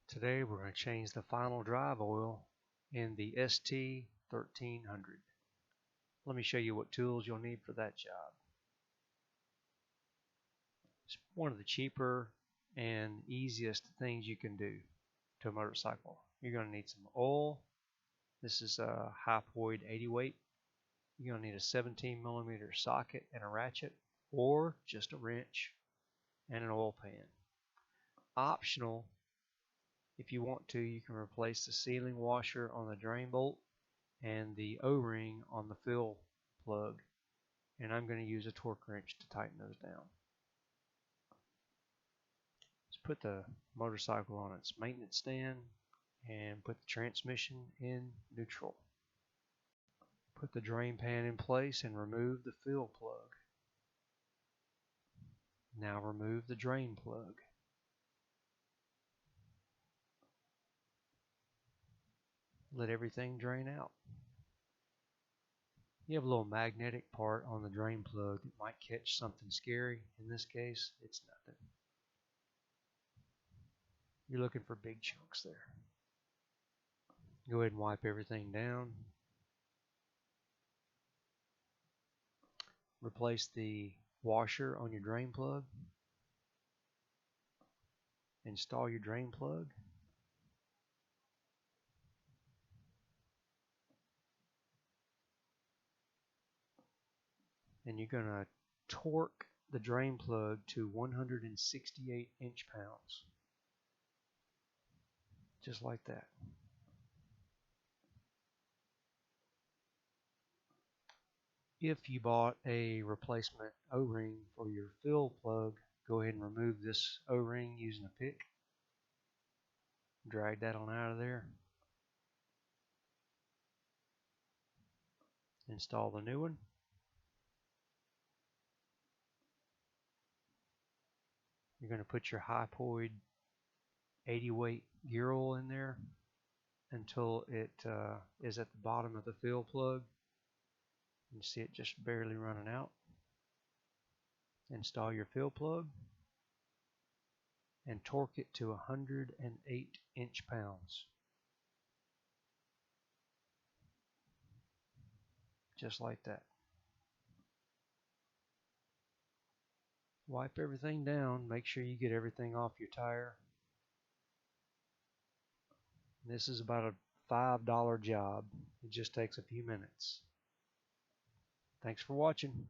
Today we're going to change the final drive oil in the ST1300. Let me show you what tools you'll need for that job. It's one of the cheaper and easiest things you can do to a motorcycle. You're going to need some oil. This is a hypoid 80 weight. You're going to need a 17mm socket and a ratchet, or just a wrench and an oil pan. Optional, if you want to, you can replace the sealing washer on the drain bolt and the O-ring on the fill plug, and I'm going to use a torque wrench to tighten those down. Let's put the motorcycle on its maintenance stand and put the transmission in neutral. Put the drain pan in place and remove the fill plug. Now remove the drain plug. Let everything drain out. You have a little magnetic part on the drain plug that might catch something scary. In this case, it's nothing. You're looking for big chunks there. Go ahead and wipe everything down. Replace the washer on your drain plug. Install your drain plug. And you're going to torque the drain plug to 168 inch-pounds. Just like that. If you bought a replacement O-ring for your fill plug, go ahead and remove this O-ring using a pick. Drag that on out of there. Install the new one. You're going to put your hypoid 80 weight gear oil in there until it is at the bottom of the fill plug. You see it just barely running out. Install your fill plug and torque it to 108 inch-pounds. Just like that. Wipe everything down. Make sure you get everything off your tire. This is about a $5 job. It just takes a few minutes. Thanks for watching.